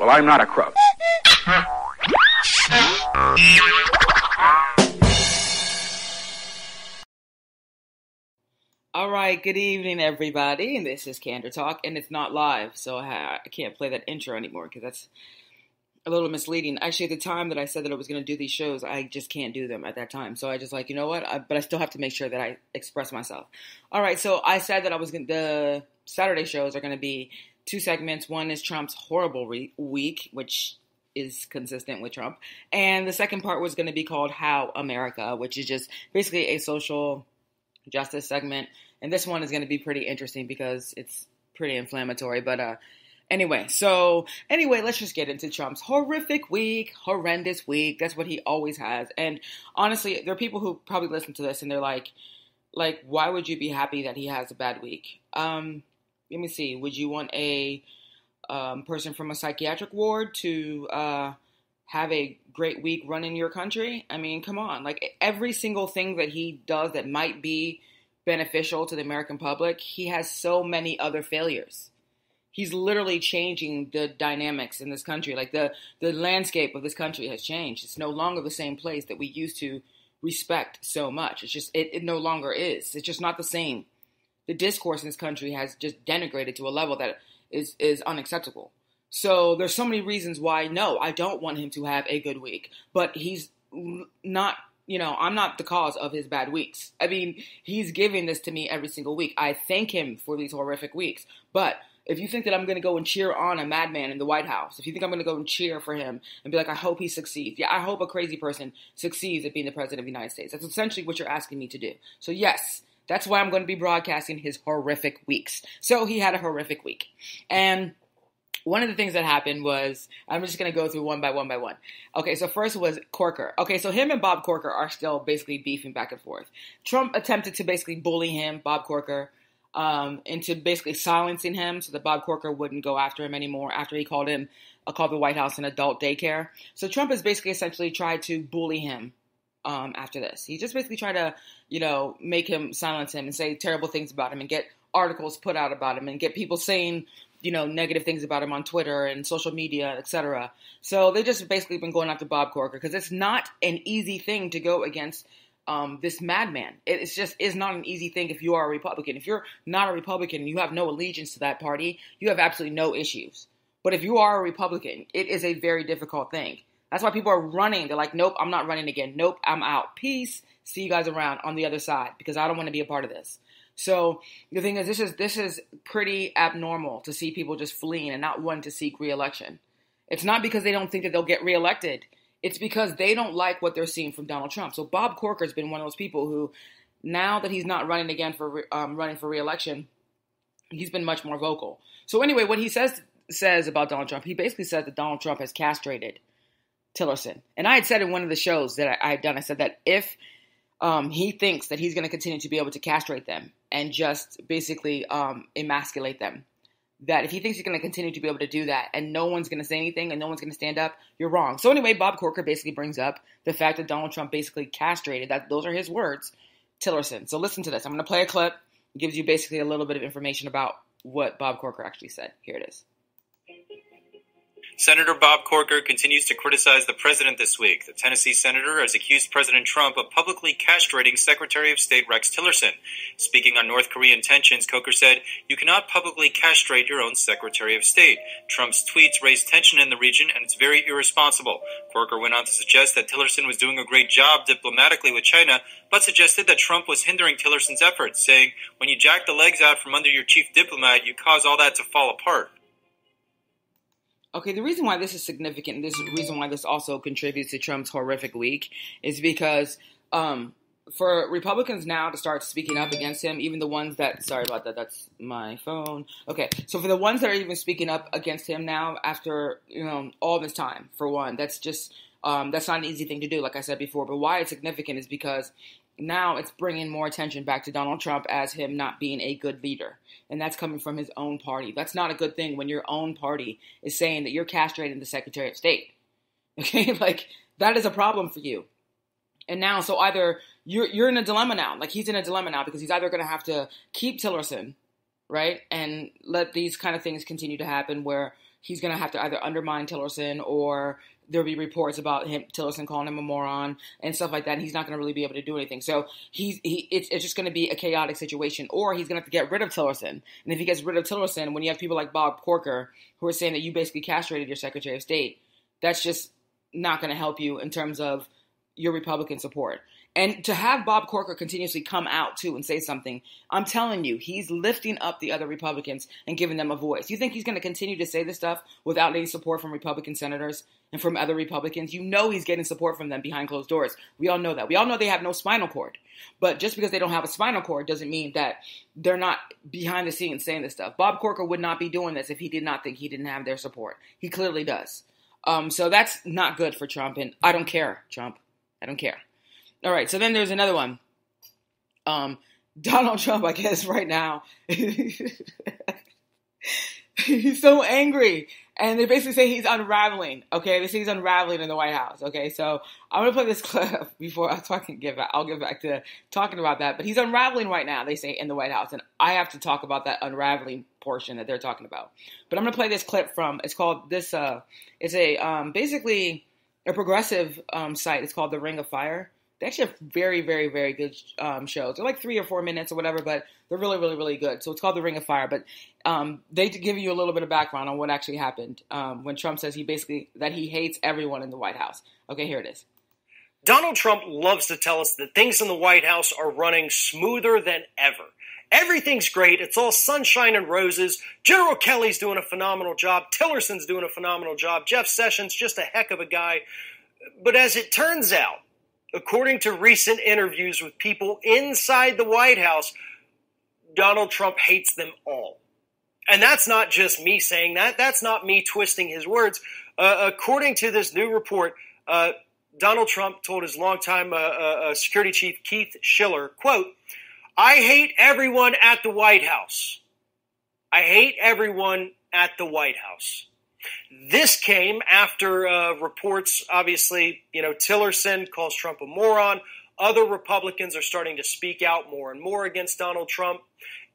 Well, I'm not a crook. All right, good evening, everybody. And this is Candor Talk, and it's not live, so I can't play that intro anymore because that's a little misleading. Actually, at the time that I said that I was going to do these shows, I just can't do them at that time. So I just like, you know what? But I still have to make sure that I express myself. All right, so I said that the Saturday shows are going to be 2 segments. One is Trump's horrible week, which is consistent with Trump. And the second part was going to be called How America, which is just basically a social justice segment. And this one is going to be pretty interesting because it's pretty inflammatory. But anyway, let's just get into Trump's horrific week, horrendous week. That's what he always has. And honestly, there are people who probably listen to this and they're like, why would you be happy that he has a bad week? Let me see. Would you want a person from a psychiatric ward to have a great week running your country? I mean, come on. Like, every single thing that he does that might be beneficial to the American public, he has so many other failures. He's literally changing the dynamics in this country. Like, the landscape of this country has changed. It's no longer the same place that we used to respect so much. It's just, it no longer is. It's just not the same. The discourse in this country has just denigrated to a level that is unacceptable. So there's so many reasons why, no, I don't want him to have a good week. But he's not, I'm not the cause of his bad weeks. I mean, he's giving this to me every single week. I thank him for these horrific weeks. But if you think that I'm going to go and cheer on a madman in the White House, if you think I'm going to go and cheer for him and be like, I hope he succeeds. Yeah, I hope a crazy person succeeds at being the president of the United States. That's essentially what you're asking me to do. So yes, that's why I'm going to be broadcasting his horrific weeks. So he had a horrific week. And one of the things that happened was, I'm just going to go through one by one. Okay, so first was Corker. Okay, so him and Bob Corker are still basically beefing back and forth. Trump attempted to basically bully him, Bob Corker, into basically silencing him so that Bob Corker wouldn't go after him anymore after he called the White House an adult daycare. So Trump has basically essentially tried to bully him after this. He just basically tried to, make him silence him and say terrible things about him and get articles put out about him and get people saying, negative things about him on Twitter and social media, etc. So they just basically been going after Bob Corker because it's not an easy thing to go against this madman. It's just is not an easy thing if you are a Republican. If you're not a Republican and you have no allegiance to that party, you have absolutely no issues. But if you are a Republican, it is a very difficult thing. That's why people are running. They're like, nope, I'm not running again. Nope, I'm out. Peace. See you guys around on the other side because I don't want to be a part of this. So the thing is, this is pretty abnormal to see people just fleeing and not wanting to seek re-election. It's not because they don't think that they'll get re-elected. It's because they don't like what they're seeing from Donald Trump. So Bob Corker has been one of those people who, now that he's not running again for running for re-election, he's been much more vocal. So anyway, what he says about Donald Trump, he basically says that Donald Trump has castrated Tillerson. And I had said in one of the shows that I had done, I said that if he thinks that he's going to continue to be able to castrate them and just basically emasculate them, that if he thinks he's going to continue to be able to do that and no one's going to say anything and no one's going to stand up, you're wrong. So anyway, Bob Corker basically brings up the fact that Donald Trump basically castrated, those are his words, Tillerson. So listen to this. I'm going to play a clip. It gives you basically a little bit of information about what Bob Corker actually said. Here it is. Senator Bob Corker continues to criticize the president this week. The Tennessee senator has accused President Trump of publicly castrating Secretary of State Rex Tillerson. Speaking on North Korean tensions, Corker said, "You cannot publicly castrate your own Secretary of State. Trump's tweets raise tension in the region, and it's very irresponsible." Corker went on to suggest that Tillerson was doing a great job diplomatically with China, but suggested that Trump was hindering Tillerson's efforts, saying, "When you jack the legs out from under your chief diplomat, you cause all that to fall apart." Okay, the reason why this is significant, and this is the reason why this also contributes to Trump's horrific week, is because for Republicans now to start speaking up against him, even the ones that, sorry about that, that's my phone. Okay, so for the ones that are even speaking up against him now after, all this time, for one, that's just, that's not an easy thing to do, like I said before. But why it's significant is because now it's bringing more attention back to Donald Trump as him not being a good leader. And that's coming from his own party. That's not a good thing when your own party is saying that you're castrating the Secretary of State. Okay, like that is a problem for you. And now, so either you're in a dilemma now, like he's in a dilemma now because he's either going to have to keep Tillerson, right, and let these kind of things continue to happen where he's going to have to either undermine Tillerson, or there'll be reports about Tillerson calling him a moron and stuff like that. And he's not going to really be able to do anything. So it's just going to be a chaotic situation, or he's going to have to get rid of Tillerson. And if he gets rid of Tillerson, when you have people like Bob Corker who are saying that you basically castrated your Secretary of State, that's just not going to help you in terms of your Republican support. And to have Bob Corker continuously come out, too, and say something, I'm telling you, he's lifting up the other Republicans and giving them a voice. You think he's going to continue to say this stuff without any support from Republican senators and from other Republicans? You know he's getting support from them behind closed doors. We all know that. We all know they have no spinal cord. But just because they don't have a spinal cord doesn't mean that they're not behind the scenes saying this stuff. Bob Corker would not be doing this if he did not think he didn't have their support. He clearly does. So that's not good for Trump, and I don't care, Trump. I don't care. All right, so then there's another one. Donald Trump, I guess, right now, he's so angry. And they basically say he's unraveling, okay? They say he's unraveling in the White House, okay? So I'm going to play this clip before I'll get back to talking about that. But he's unraveling right now, they say, in the White House. And I have to talk about that unraveling portion that they're talking about. But I'm going to play this clip from, it's called this, it's a, basically a progressive site. It's called The Ring of Fire. They actually have very, very, very good shows. They're like 3 or 4 minutes or whatever, but they're really, really, really good. So it's called The Ring of Fire. But they give you a little bit of background on what actually happened when Trump says that he hates everyone in the White House. Okay, here it is. Donald Trump loves to tell us that things in the White House are running smoother than ever. Everything's great. It's all sunshine and roses. General Kelly's doing a phenomenal job. Tillerson's doing a phenomenal job. Jeff Sessions, just a heck of a guy. But as it turns out, according to recent interviews with people inside the White House, Donald Trump hates them all. And that's not just me saying that. That's not me twisting his words. According to this new report, Donald Trump told his longtime security chief, Keith Schiller, quote, "I hate everyone at the White House. I hate everyone at the White House." This came after reports, obviously, Tillerson calls Trump a moron. Other Republicans are starting to speak out more and more against Donald Trump.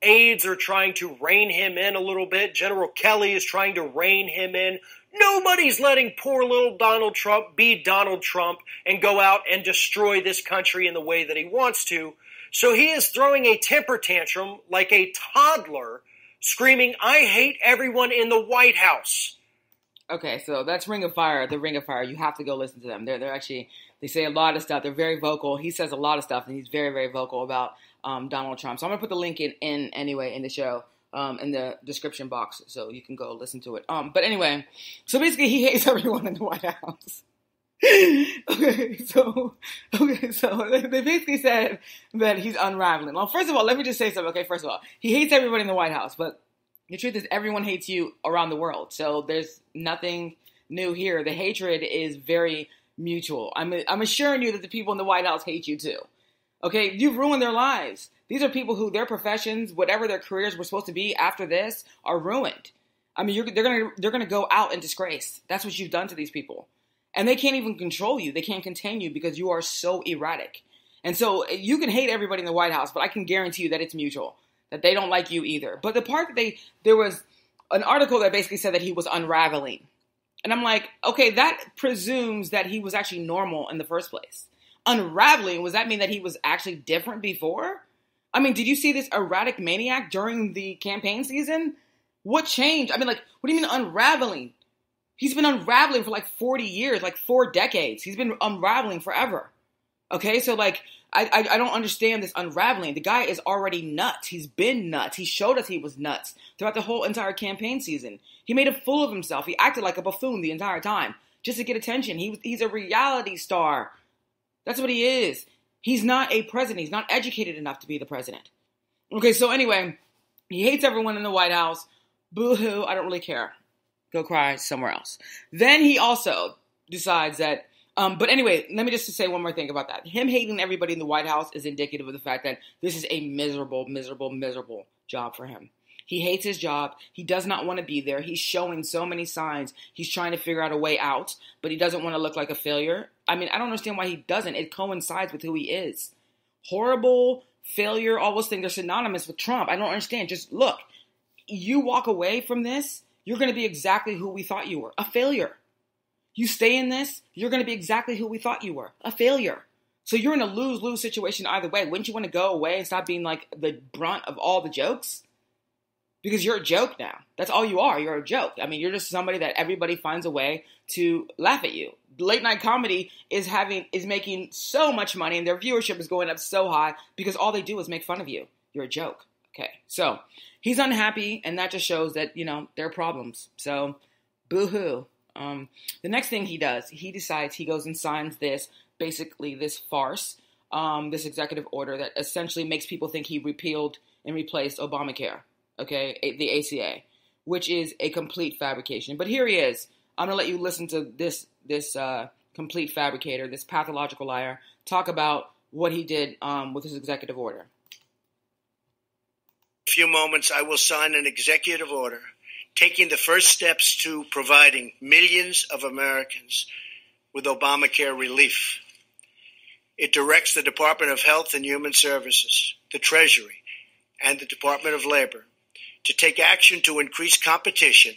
Aides are trying to rein him in a little bit. General Kelly is trying to rein him in. Nobody's letting poor little Donald Trump be Donald Trump and go out and destroy this country in the way that he wants to. So he is throwing a temper tantrum like a toddler, screaming, "I hate everyone in the White House." Okay, so that's Ring of Fire, The Ring of Fire. You have to go listen to them. They're actually, they say a lot of stuff. They're very vocal. He says a lot of stuff, and he's very, very vocal about Donald Trump. So I'm going to put the link in anyway in the show, in the description box, so you can go listen to it. But anyway, so basically he hates everyone in the White House. So they basically said that he's unraveling. Well, first of all, let me just say something. Okay, first of all, he hates everybody in the White House, but the truth is everyone hates you around the world. So there's nothing new here. The hatred is very mutual. I'm assuring you that the people in the White House hate you too. Okay, you've ruined their lives. These are people who their professions, whatever their careers were supposed to be after this, are ruined. I mean, they're gonna go out in disgrace. That's what you've done to these people. And they can't even control you. They can't contain you because you are so erratic. And so you can hate everybody in the White House, but I can guarantee you that it's mutual, that they don't like you either. But the part that there was an article that basically said that he was unraveling. And I'm like, okay, that presumes that he was actually normal in the first place. Unraveling, does that mean that he was actually different before? I mean, did you see this erratic maniac during the campaign season? What changed? I mean, like, what do you mean unraveling? He's been unraveling for like 40 years, like 4 decades. He's been unraveling forever. Okay, so like, I don't understand this unraveling. The guy is already nuts. He's been nuts. He showed us he was nuts throughout the whole entire campaign season. He made a fool of himself. He acted like a buffoon the entire time just to get attention. He's a reality star. That's what he is. He's not a president. He's not educated enough to be the president. Okay, so anyway, he hates everyone in the White House. Boo-hoo, I don't really care. Go cry somewhere else. Then he also decides that, but anyway, let me just say one more thing about that. Him hating everybody in the White House is indicative of the fact that this is a miserable, miserable, miserable job for him. He hates his job. He does not want to be there. He's showing so many signs. He's trying to figure out a way out, but he doesn't want to look like a failure. I mean, I don't understand why he doesn't. It coincides with who he is. Horrible, failure, all those things are synonymous with Trump. I don't understand. Just look, you walk away from this, you're going to be exactly who we thought you were, a failure. You stay in this, you're going to be exactly who we thought you were, a failure. So you're in a lose-lose situation either way. Wouldn't you want to go away and stop being like the brunt of all the jokes? Because you're a joke now. That's all you are. You're a joke. I mean, you're just somebody that everybody finds a way to laugh at you. Late night comedy is making so much money and their viewership is going up so high because all they do is make fun of you. You're a joke. Okay. So he's unhappy and that just shows that, there are problems. So boo-hoo. The next thing he does, he decides he goes and signs this farce, this executive order that essentially makes people think he repealed and replaced Obamacare. Okay, the ACA, which is a complete fabrication. But here he is. I'm going to let you listen to this complete fabricator, this pathological liar, talk about what he did with his executive order. In a few moments, I will sign an executive order taking the first steps to providing millions of Americans with Obamacare relief. It directs the Department of Health and Human Services, the Treasury, and the Department of Labor to take action to increase competition,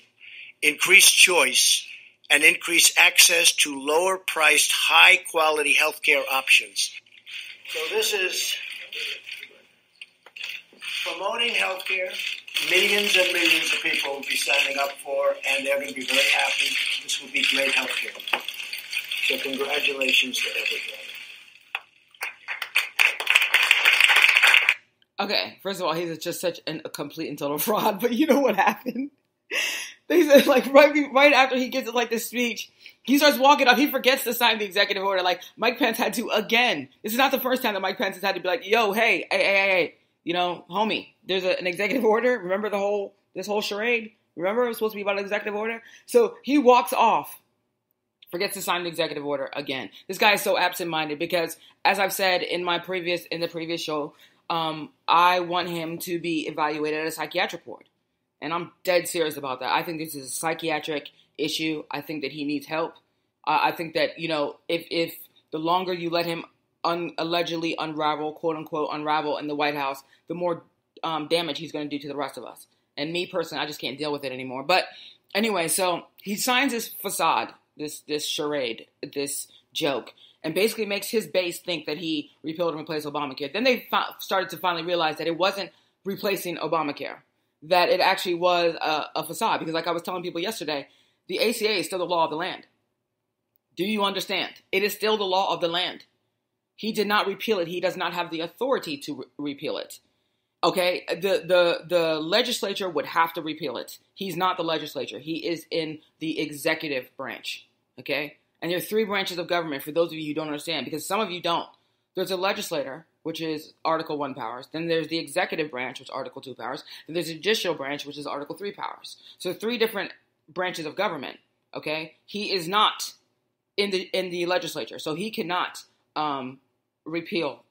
increase choice, and increase access to lower-priced, high-quality healthcare options. So this is promoting healthcare. Millions and millions of people will be signing up for, and they're going to be very happy. This will be great healthcare. So congratulations to everybody. Okay, first of all, he's just such a complete and total fraud. But you know what happened? They said, right after he gets this speech, he starts walking off. He forgets to sign the executive order. Mike Pence had to again. This is not the first time that Mike Pence has had to be like, yo, hey, homie, there's an executive order. Remember this whole charade? Remember it was supposed to be about an executive order? So he walks off, forgets to sign the executive order again. This guy is so absent-minded because, as I've said in the previous show, I want him to be evaluated at a psychiatric ward. And I'm dead serious about that. I think this is a psychiatric issue. I think that he needs help. I think that, if the longer you let him allegedly unravel, quote unquote, unravel in the White House, the more damage he's going to do to the rest of us. And me personally, I just can't deal with it anymore. But anyway, so he signs this facade, this charade, this joke, and basically makes his base think that he repealed and replaced Obamacare. Then they started to finally realize that it wasn't replacing Obamacare, that it actually was a facade. Because like I was telling people yesterday, the ACA is still the law of the land. Do you understand? It is still the law of the land. He did not repeal it. He does not have the authority to repeal it. Okay? The legislature would have to repeal it. He's not the legislature. He is in the executive branch. Okay? And there are three branches of government, for those of you who don't understand, because some of you don't. There's a legislator, which is Article 1 powers. Then there's the executive branch, which is Article 2 powers. Then there's the judicial branch, which is Article 3 powers. So three different branches of government, okay? He is not in the legislature, so he cannot repeal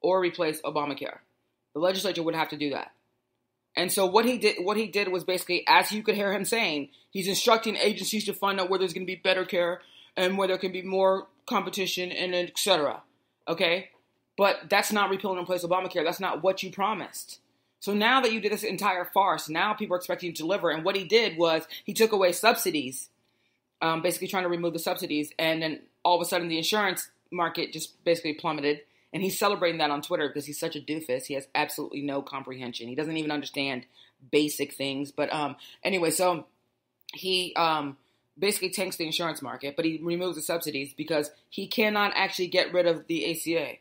or replace Obamacare. The legislature would have to do that. And so what he did was basically, as you could hear him saying, he's instructing agencies to find out where there's going to be better care and where there can be more competition and et cetera. Okay? But that's not repeal and replace Obamacare. That's not what you promised. So now that you did this entire farce, now people are expecting you to deliver. And what he did was he took away subsidies, basically trying to remove the subsidies. And then all of a sudden the insurance market just basically plummeted. And he's celebrating that on Twitter because he's such a doofus. He has absolutely no comprehension. He doesn't even understand basic things. But anyway, so he basically tanks the insurance market, but he removes the subsidies because he cannot actually get rid of the ACA.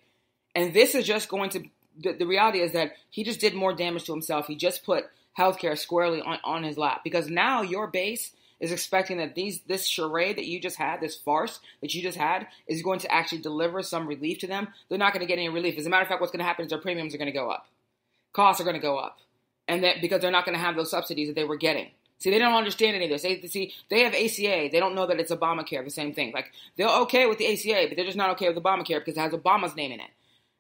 And this is just going to, the reality is that he just did more damage to himself. He just put healthcare squarely on his lap because now your base is expecting that this charade that you just had, this farce that you just had, is going to actually deliver some relief to them. They're not going to get any relief. As a matter of fact, what's going to happen is their premiums are going to go up. Costs are going to go up. And that because they're not going to have those subsidies that they were getting. See, they don't understand any of this. They have ACA. They don't know that it's Obamacare, the same thing. Like, they're okay with the ACA, but they're just not okay with Obamacare because it has Obama's name in it.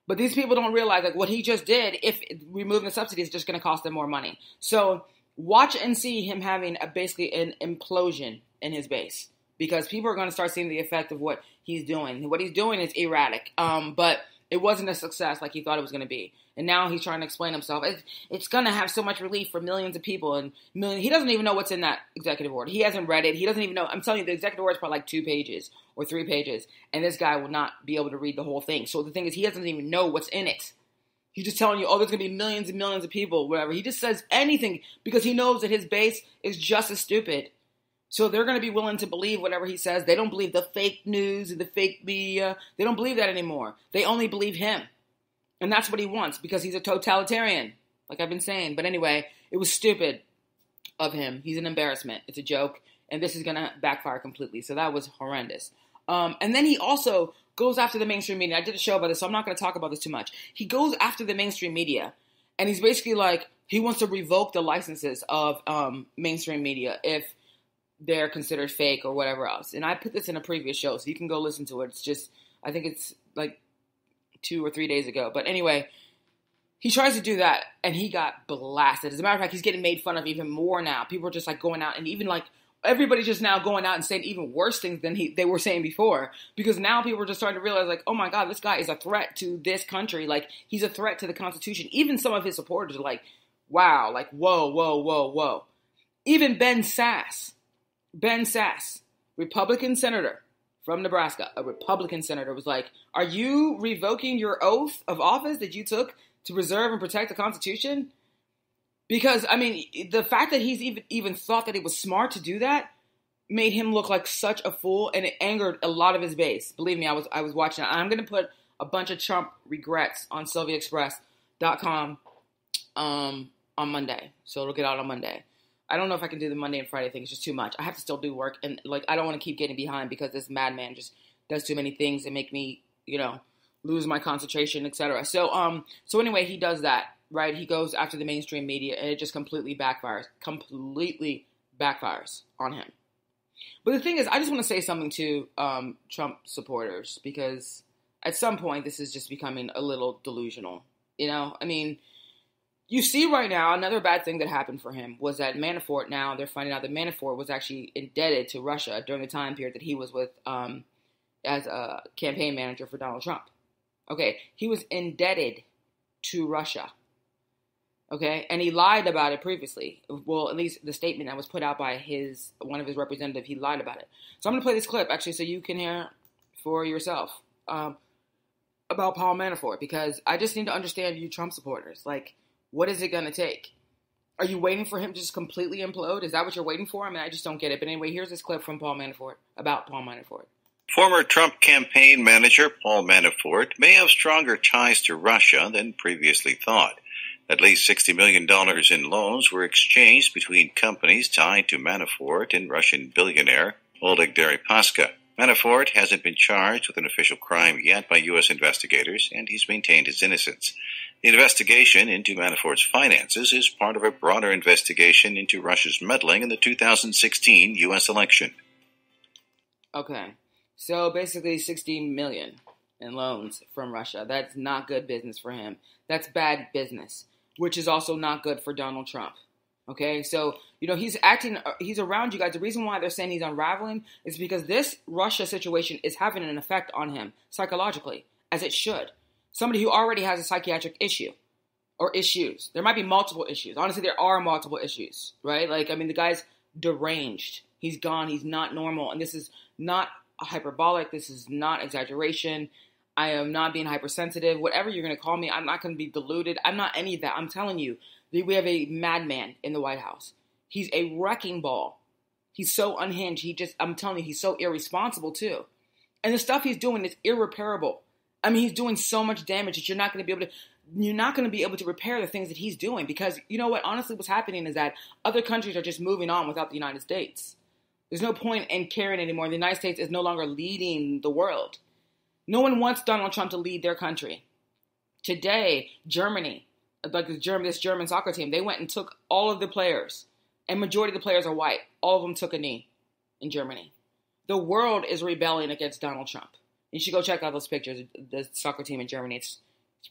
But these people don't realize, like, what he just did, if removing the subsidies is just going to cost them more money. So watch and see him having basically an implosion in his base because people are going to start seeing the effect of what he's doing. What he's doing is erratic. But It wasn't a success like he thought it was going to be. And now he's trying to explain himself. It's going to have so much relief for millions of people. And he doesn't even know what's in that executive order. He hasn't read it. He doesn't even know. I'm telling you, the executive order is probably like 2 pages or 3 pages. And this guy will not be able to read the whole thing. So the thing is, he doesn't even know what's in it. He's just telling you, oh, there's going to be millions and millions of people, whatever. He just says anything because he knows that his base is just as stupid. So they're going to be willing to believe whatever he says. They don't believe the fake news and the fake media. They don't believe that anymore. They only believe him. And that's what he wants because he's a totalitarian, like I've been saying. But anyway, it was stupid of him. He's an embarrassment. It's a joke. And this is going to backfire completely. So that was horrendous. And then he also goes after the mainstream media. I did a show about this, so I'm not going to talk about this too much. He goes after the mainstream media. And he's basically like, he wants to revoke the licenses of mainstream media if they're considered fake or whatever else. And I put this in a previous show, so you can go listen to it. It's just, I think it's like 2 or 3 days ago. But anyway, he tries to do that, and he got blasted. As a matter of fact, he's getting made fun of even more now. People are just like going out, and even like, everybody's just now going out and saying even worse things than they were saying before. Because now people are just starting to realize, like, oh my God, this guy is a threat to this country. Like, he's a threat to the Constitution. Even some of his supporters are like, wow, like, whoa, whoa, whoa, whoa. Even Ben Sasse, Republican senator from Nebraska, a Republican senator, was like, are you revoking your oath of office that you took to preserve and protect the Constitution? Because, I mean, the fact that he's even thought that it was smart to do that made him look like such a fool, and it angered a lot of his base. Believe me, I was watching it. I'm going to put a bunch of Trump regrets on SylviaExpress.com on Monday, so it'll get out on Monday. I don't know if I can do the Monday and Friday thing. It's just too much. I have to still do work, and like I don't want to keep getting behind because this madman just does too many things and make me, lose my concentration, etc. So anyway, he does that, right? He goes after the mainstream media, and it just completely backfires on him. But the thing is, I just want to say something to Trump supporters, because at some point this is just becoming a little delusional. I mean, you see right now, another bad thing that happened for him was that Manafort, now they're finding out that Manafort was actually indebted to Russia during the time period that he was with as a campaign manager for Donald Trump. Okay, he was indebted to Russia. Okay, and he lied about it previously. Well, at least the statement that was put out by one of his representatives, he lied about it. So I'm going to play this clip, actually, so you can hear for yourself about Paul Manafort, because I just need to understand you Trump supporters. Like, what is it going to take? Are you waiting for him to just completely implode? Is that what you're waiting for? I mean, I just don't get it. But anyway, here's this clip from Paul Manafort, about Paul Manafort. Former Trump campaign manager Paul Manafort may have stronger ties to Russia than previously thought. At least $60 million in loans were exchanged between companies tied to Manafort and Russian billionaire Oleg Deripaska. Manafort hasn't been charged with an official crime yet by U.S. investigators, and he's maintained his innocence. The investigation into Manafort's finances is part of a broader investigation into Russia's meddling in the 2016 U.S. election. Okay, so basically $60 million in loans from Russia. That's not good business for him. That's bad business, which is also not good for Donald Trump. Okay, so, he's around you guys. The reason why they're saying he's unraveling is because this Russia situation is having an effect on him psychologically, as it should. Somebody who already has a psychiatric issue or issues. There might be multiple issues. Honestly, there are multiple issues, right? Like, I mean, the guy's deranged. He's gone. He's not normal. And this is not hyperbolic. This is not exaggeration. I am not being hypersensitive. Whatever you're going to call me, I'm not going to be deluded. I'm not any of that. I'm telling you, we have a madman in the White House. He's a wrecking ball. He's so unhinged. I'm telling you, he's so irresponsible too. And the stuff he's doing is irreparable. I mean, he's doing so much damage that you're not going to be able to repair the things that he's doing, because you know what? Honestly, what's happening is that other countries are just moving on without the United States. There's no point in caring anymore. The United States is no longer leading the world. No one wants Donald Trump to lead their country. Today, Germany, like this German soccer team, they went and took all of the players, and majority of the players are white. All of them took a knee in Germany. The world is rebelling against Donald Trump. You should go check out those pictures of the soccer team in Germany. It's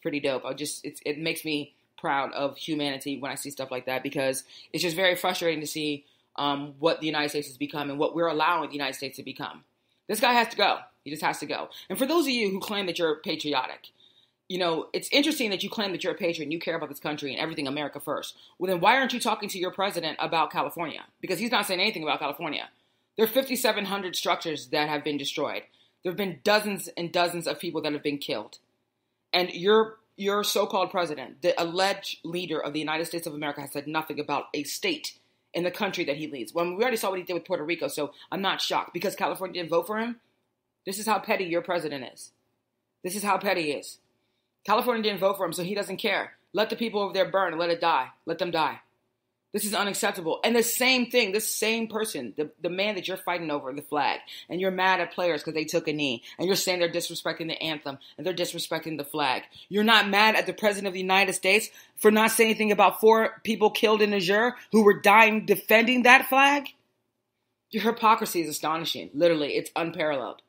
pretty dope. It makes me proud of humanity when I see stuff like that, because it's just very frustrating to see what the United States has become and what we're allowing the United States to become. This guy has to go. He just has to go. And for those of you who claim that you're patriotic, it's interesting that you claim that you're a patriot and you care about this country and everything America first. Well, then why aren't you talking to your president about California? Because he's not saying anything about California. There are 5,700 structures that have been destroyed. There have been dozens and dozens of people that have been killed. And your so-called president, the alleged leader of the United States of America, has said nothing about a state in the country that he leads. Well, we already saw what he did with Puerto Rico, so I'm not shocked. Because California didn't vote for him, this is how petty your president is. This is how petty he is. California didn't vote for him, so he doesn't care. Let the people over there burn and let it die. Let them die. This is unacceptable. And the same thing, this same person, the man that you're fighting over, the flag, and you're mad at players because they took a knee, and you're saying they're disrespecting the anthem, and they're disrespecting the flag. You're not mad at the president of the United States for not saying anything about 4 people killed in Niger who were dying defending that flag? Your hypocrisy is astonishing. Literally, it's unparalleled.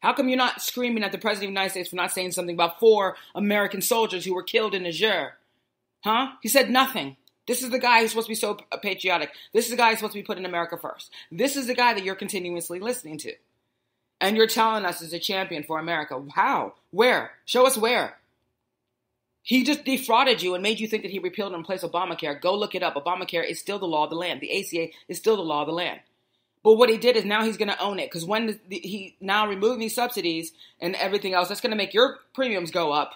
How come you're not screaming at the president of the United States for not saying something about 4 American soldiers who were killed in Niger? Huh? He said nothing. This is the guy who's supposed to be so patriotic. This is the guy who's supposed to be putting America first. This is the guy that you're continuously listening to. And you're telling us he's a champion for America. How? Where? Show us where. He just defrauded you and made you think that he repealed and replaced Obamacare. Go look it up. Obamacare is still the law of the land. The ACA is still the law of the land. But what he did is now he's going to own it. Because when he now removing these subsidies and everything else, that's going to make your premiums go up.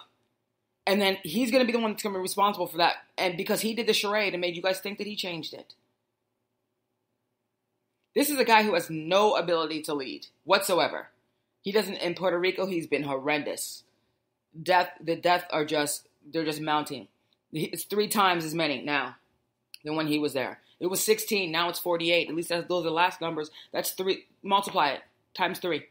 And then he's going to be the one that's going to be responsible for that. And because he did the charade and made you guys think that he changed it. This is a guy who has no ability to lead whatsoever. He doesn't, in Puerto Rico, he's been horrendous. The deaths are they're just mounting. It's 3 times as many now than when he was there. It was 16, now it's 48. At least those are the last numbers. That's 3, multiply it, times 3.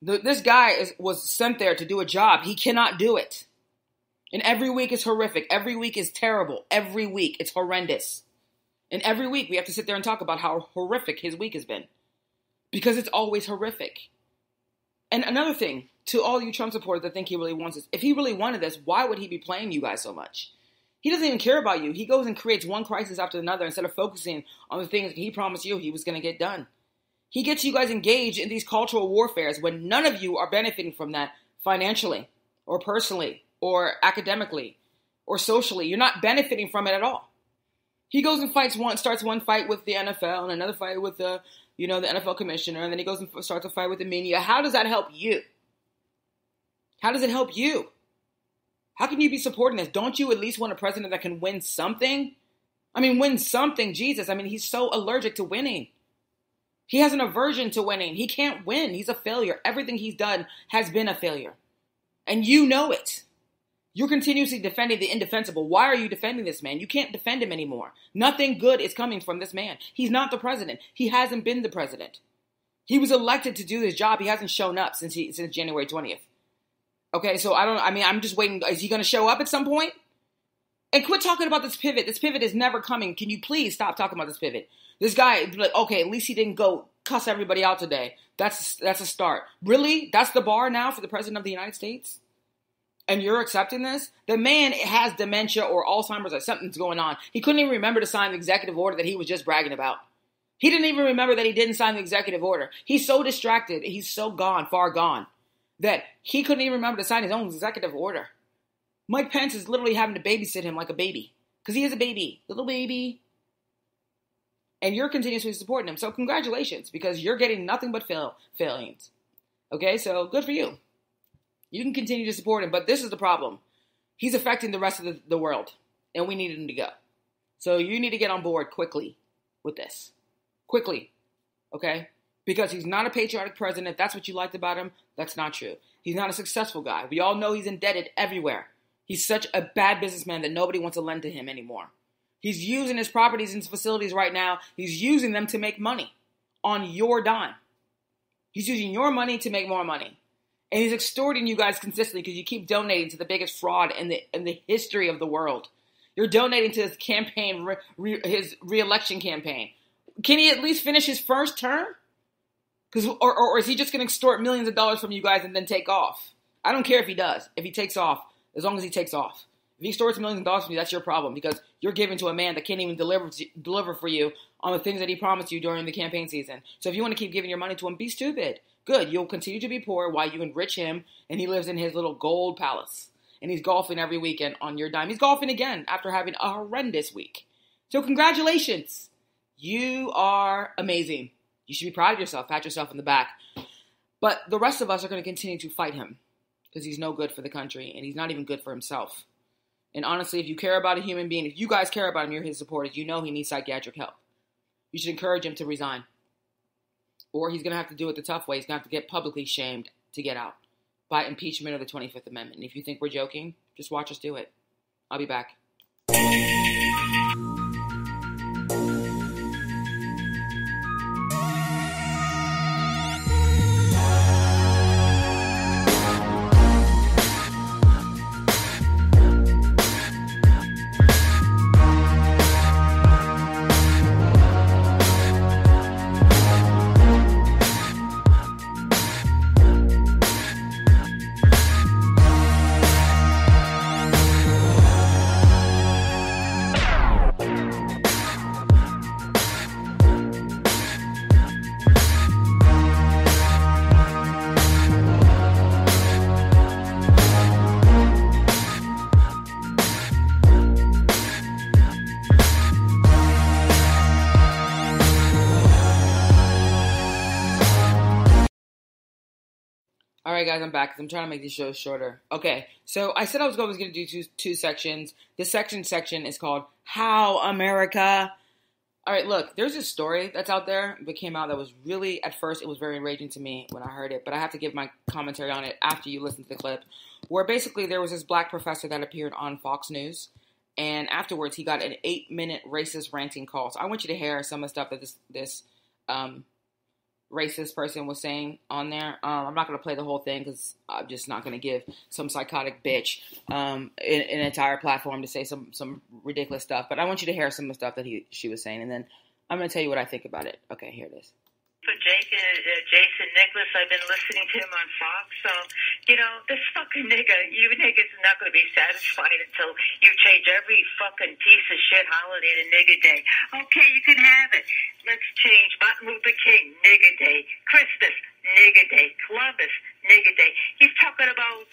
This guy was sent there to do a job. He cannot do it. And every week is horrific. Every week is terrible. Every week it's horrendous. And every week we have to sit there and talk about how horrific his week has been. Because it's always horrific. And another thing, to all you Trump supporters that think he really wants this, if he really wanted this, why would he be playing you guys so much? He doesn't even care about you. He goes and creates one crisis after another instead of focusing on the things he promised you he was going to get done. He gets you guys engaged in these cultural warfares when none of you are benefiting from that financially or personally or academically or socially. You're not benefiting from it at all. He goes and starts one fight with the NFL and another fight with the NFL commissioner, and then he goes and starts a fight with the media. How does that help you? How does it help you? How can you be supporting this? Don't you at least want a president that can win something? I mean, win something, Jesus. I mean, he's so allergic to winning. He has an aversion to winning. He can't win. He's a failure. Everything he's done has been a failure. And you know it. You're continuously defending the indefensible. Why are you defending this man? You can't defend him anymore. Nothing good is coming from this man. He's not the president. He hasn't been the president. He was elected to do this job. He hasn't shown up since January 20th. Okay, so I'm just waiting. Is he going to show up at some point? And quit talking about this pivot. This pivot is never coming. Can you please stop talking about this pivot? This guy, like, okay, at least he didn't go cuss everybody out today. That's a start. Really? That's the bar now for the president of the United States? And you're accepting this? The man has dementia or Alzheimer's or something's going on. He couldn't even remember to sign the executive order that he was just bragging about. He didn't even remember that he didn't sign the executive order. He's so distracted. He's so gone, far gone, that he couldn't even remember to sign his own executive order. Mike Pence is literally having to babysit him like a baby. Because he is a baby. Little baby. And you're continuously supporting him. So congratulations, because you're getting nothing but failings. Okay, so good for you. You can continue to support him, but this is the problem. He's affecting the rest of the world, and we need him to go. So you need to get on board quickly with this. Quickly, okay? Because he's not a patriotic president. If that's what you liked about him, that's not true. He's not a successful guy. We all know he's indebted everywhere. He's such a bad businessman that nobody wants to lend to him anymore. He's using his properties and his facilities right now. He's using them to make money on your dime. He's using your money to make more money. And he's extorting you guys consistently because you keep donating to the biggest fraud in the history of the world. You're donating to his campaign, his re-election campaign. Can he at least finish his first term? Or is he just going to extort millions of dollars from you guys and then take off? I don't care if he does. If he takes off, as long as he takes off. If he extorts millions of dollars from you, that's your problem, because you're giving to a man that can't even deliver for you on the things that he promised you during the campaign season. So if you want to keep giving your money to him, be stupid. Good. You'll continue to be poor while you enrich him, and he lives in his little gold palace. And he's golfing every weekend on your dime. He's golfing again after having a horrendous week. So congratulations. You are amazing. You should be proud of yourself. Pat yourself on the back. But the rest of us are going to continue to fight him because he's no good for the country, and he's not even good for himself. And honestly, if you care about a human being, if you guys care about him, you're his supporters, you know he needs psychiatric help. You should encourage him to resign. Or he's going to have to do it the tough way. He's going to have to get publicly shamed to get out by impeachment of the 25th Amendment. And if you think we're joking, just watch us do it. I'll be back. All right, guys, I'm back because I'm trying to make these shows shorter. Okay, so I said I was going to do two sections. This section is called How America. All right, look, there's this story that's out there that came out that was really, at first, it was very enraging to me when I heard it, but I have to give my commentary on it after you listen to the clip, where basically there was this black professor that appeared on Fox News, and afterwards he got an 8-minute racist ranting call. So I want you to hear some of the stuff that this racist person was saying on there. I'm not going to play the whole thing because I'm just not going to give some psychotic bitch an entire platform to say some ridiculous stuff. But I want you to hear some of the stuff that she was saying, and then I'm going to tell you what I think about it. Okay, here it is. For Jason Nicholas, I've been listening to him on Fox. So, this fucking nigga, you niggas are not going to be satisfied until you change every fucking piece of shit holiday to nigga day. Okay, you can have it. Let's change Martin Luther King, nigga day. Christmas, nigga day. Columbus, nigga day. He's talking about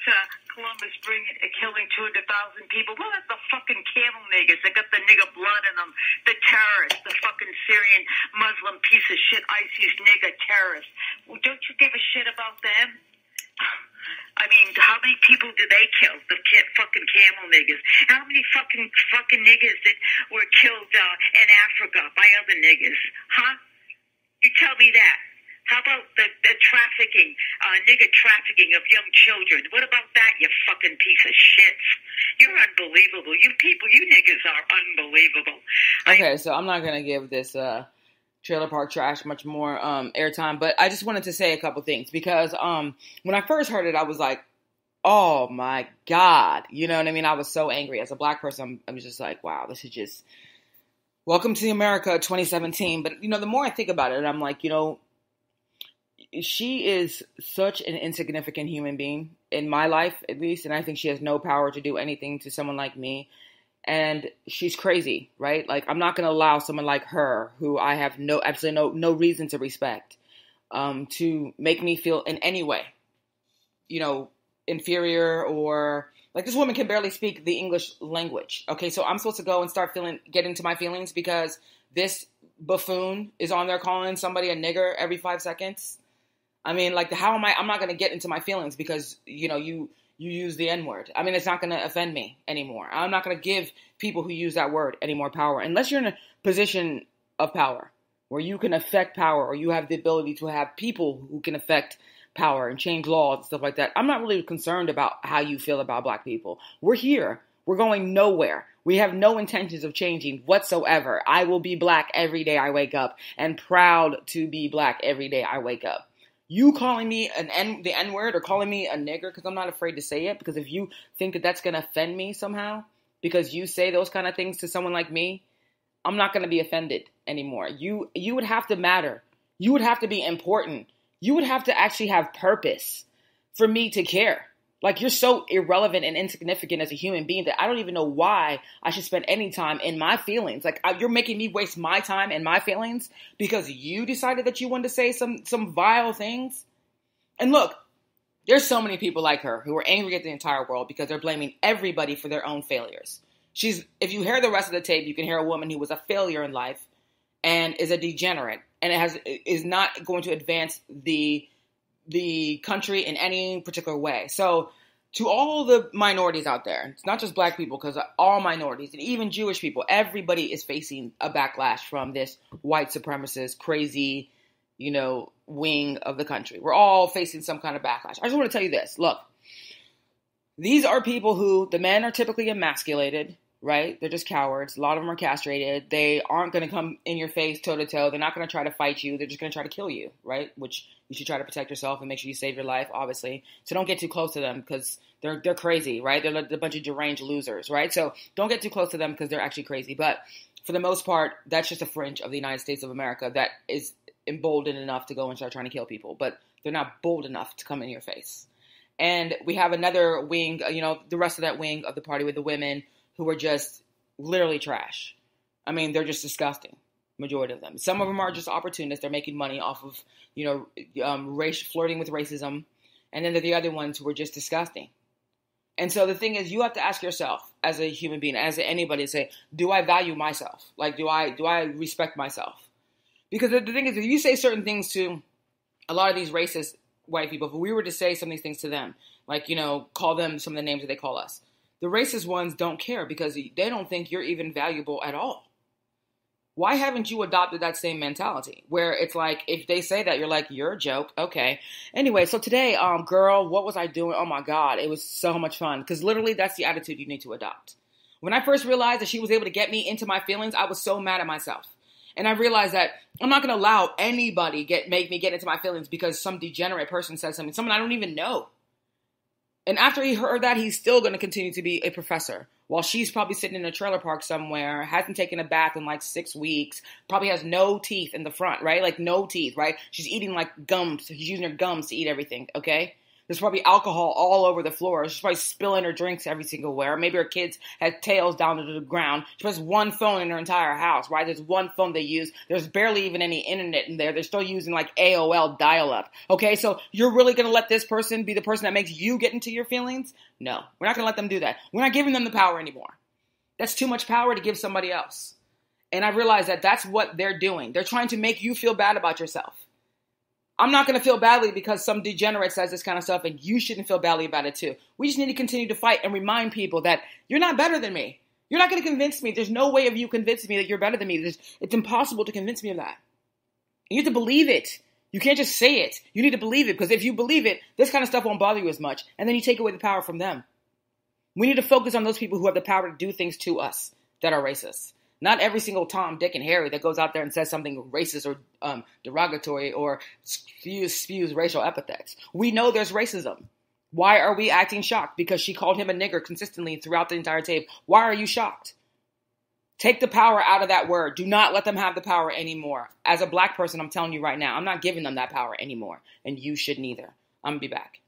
Columbus killing 200,000 people. Well, that's the fucking camel niggas. They got the nigga blood in them. The terrorists, the fucking Syrian Muslim piece of shit ISIS nigga terrorists. Well, don't you give a shit about them? I mean, how many people did they kill? The fucking camel niggas. How many fucking niggas that were killed in Africa by other niggas? Huh? You tell me that. How about the trafficking, nigga trafficking of young children? What about that, you fucking piece of shit? You're unbelievable. You people, you niggas are unbelievable. Okay, so I'm not going to give this Trailer Park Trash much more airtime, but I just wanted to say a couple things because when I first heard it, I was like, oh my God. You know what I mean? I was so angry. As a black person, I was just like, wow, this is just, welcome to America 2017. But, the more I think about it, I'm like, she is such an insignificant human being in my life, at least. And I think she has no power to do anything to someone like me. And she's crazy, right? Like, I'm not going to allow someone like her, who I have absolutely no reason to respect, to make me feel in any way, inferior, or like, this woman can barely speak the English language. Okay, so I'm supposed to go and get into my feelings because this buffoon is on there calling somebody a nigger every 5 seconds. I mean, like, how am I'm not going to get into my feelings because, you use the N-word. I mean, it's not going to offend me anymore. I'm not going to give people who use that word any more power. Unless you're in a position of power where you can affect power, or you have the ability to have people who can affect power and change laws and stuff like that. I'm not really concerned about how you feel about black people. We're here. We're going nowhere. We have no intentions of changing whatsoever. I will be black every day I wake up, and proud to be black every day I wake up. You calling me the N-word or calling me a nigger, because I'm not afraid to say it, because if you think that that's going to offend me somehow because you say those kind of things to someone like me, I'm not going to be offended anymore. You would have to matter. You would have to be important. You would have to actually have purpose for me to care. Like, you're so irrelevant and insignificant as a human being that I don't even know why I should spend any time in my feelings. Like, you're making me waste my time in my feelings because you decided that you wanted to say some vile things. And look, there's so many people like her who are angry at the entire world because they're blaming everybody for their own failures. If you hear the rest of the tape, you can hear a woman who was a failure in life and is a degenerate and is not going to advance the country in any particular way. So to all the minorities out there, it's not just black people, because all minorities and even Jewish people, everybody is facing a backlash from this white supremacist, crazy, wing of the country. We're all facing some kind of backlash. I just want to tell you this. Look, these are people who, the men are typically emasculated, right? They're just cowards. A lot of them are castrated. They aren't going to come in your face toe to toe. They're not going to try to fight you. They're just going to try to kill you, right? Which you should try to protect yourself and make sure you save your life, obviously. So don't get too close to them because they're crazy, right? They're like a bunch of deranged losers, right? So don't get too close to them because they're actually crazy. But for the most part, that's just a fringe of the United States of America that is emboldened enough to go and start trying to kill people. But they're not bold enough to come in your face. And we have another wing, the rest of that wing of the party with the women who are just literally trash. I mean, they're just disgusting, majority of them. Some of them are just opportunists. They're making money off of, flirting with racism. And then there are the other ones who are just disgusting. And so the thing is, you have to ask yourself as a human being, as anybody, say, do I value myself? Like, do I respect myself? Because the thing is, if you say certain things to a lot of these racist white people, if we were to say some of these things to them, like, call them some of the names that they call us, the racist ones don't care because they don't think you're even valuable at all. Why haven't you adopted that same mentality where it's like, if they say that, you're like, you're a joke. Okay. Anyway, so today, girl, what was I doing? Oh my God. It was so much fun because literally that's the attitude you need to adopt. When I first realized that she was able to get me into my feelings, I was so mad at myself. And I realized that I'm not going to allow anybody make me get into my feelings because some degenerate person says something, someone I don't even know. And after he heard that, he's still going to continue to be a professor while she's probably sitting in a trailer park somewhere, hasn't taken a bath in like 6 weeks, probably has no teeth in the front, right? Like no teeth, right? She's eating like gums. She's using her gums to eat everything, okay? There's probably alcohol all over the floor. She's probably spilling her drinks every single where. Maybe her kids had tails down to the ground. She has one phone in her entire house, right? There's one phone they use. There's barely even any internet in there. They're still using like AOL dial-up. Okay, so you're really going to let this person be the person that makes you get into your feelings? No, we're not going to let them do that. We're not giving them the power anymore. That's too much power to give somebody else. And I realize that that's what they're doing. They're trying to make you feel bad about yourself. I'm not going to feel badly because some degenerate says this kind of stuff, and you shouldn't feel badly about it too. We just need to continue to fight and remind people that you're not better than me. You're not going to convince me. There's no way of you convincing me that you're better than me. It's impossible to convince me of that. You need to believe it. You can't just say it. You need to believe it, because if you believe it, this kind of stuff won't bother you as much, and then you take away the power from them. We need to focus on those people who have the power to do things to us that are racist. Not every single Tom, Dick, and Harry that goes out there and says something racist or derogatory or spews racial epithets. We know there's racism. Why are we acting shocked? Because she called him a nigger consistently throughout the entire tape. Why are you shocked? Take the power out of that word. Do not let them have the power anymore. As a black person, I'm telling you right now, I'm not giving them that power anymore. And you should neither. I'm going to be back.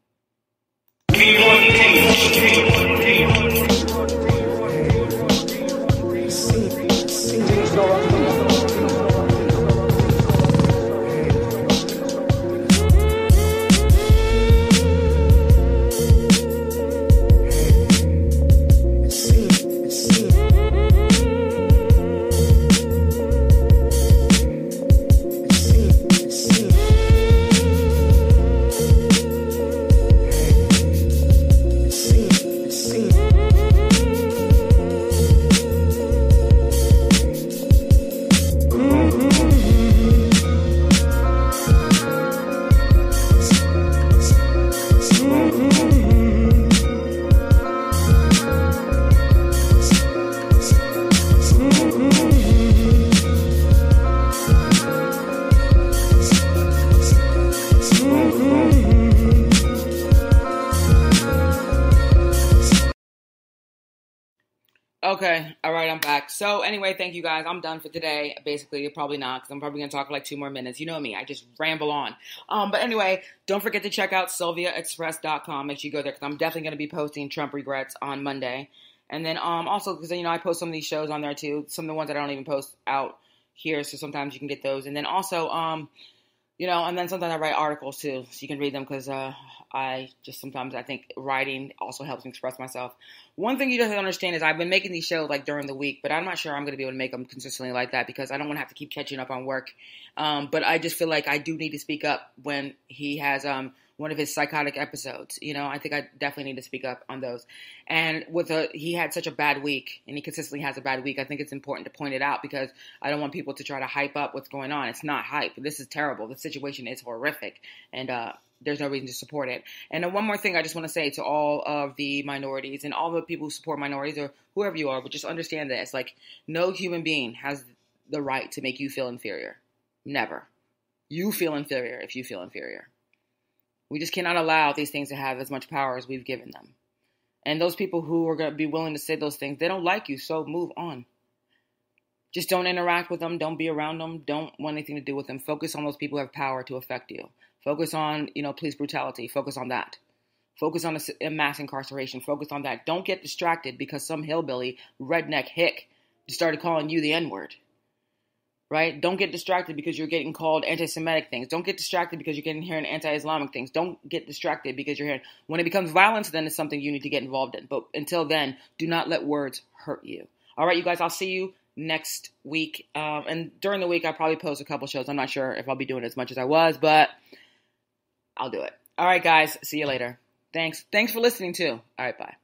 Okay, all right, I'm back. So anyway, thank you guys. I'm done for today. Basically, probably not, because I'm probably going to talk for like 2 more minutes. You know me, I just ramble on. But anyway, don't forget to check out sylviaexpress.com. Make sure you go there, because I'm definitely going to be posting Trump regrets on Monday. And then also, because I post some of these shows on there too. Some of the ones that I don't even post out here, so sometimes you can get those. And then also, And then sometimes I write articles too, so you can read them because I think writing also helps me express myself. One thing you have to understand is I've been making these shows like during the week, but I'm not sure I'm going to be able to make them consistently like that because I don't want to have to keep catching up on work. But I just feel like I do need to speak up when he has one of his psychotic episodes. I think I definitely need to speak up on those. And he had such a bad week, and he consistently has a bad week. I think it's important to point it out because I don't want people to try to hype up what's going on. It's not hype. This is terrible. The situation is horrific, and there's no reason to support it. And then one more thing I just want to say to all of the minorities and all the people who support minorities or whoever you are, but just understand this. Like, no human being has the right to make you feel inferior. Never. You feel inferior if you feel inferior. We just cannot allow these things to have as much power as we've given them. And those people who are going to be willing to say those things, they don't like you, so move on. Just don't interact with them. Don't be around them. Don't want anything to do with them. Focus on those people who have power to affect you. Focus on, police brutality. Focus on that. Focus on mass incarceration. Focus on that. Don't get distracted because some hillbilly, redneck hick started calling you the N-word. Right? Don't get distracted because you're getting called anti-Semitic things. Don't get distracted because you're hearing anti-Islamic things. Don't get distracted because you're hearing... When it becomes violence, then it's something you need to get involved in. But until then, do not let words hurt you. All right, you guys, I'll see you next week. And during the week, I'll probably post a couple shows. I'm not sure if I'll be doing as much as I was, but I'll do it. All right, guys. See you later. Thanks for listening, too. All right, bye.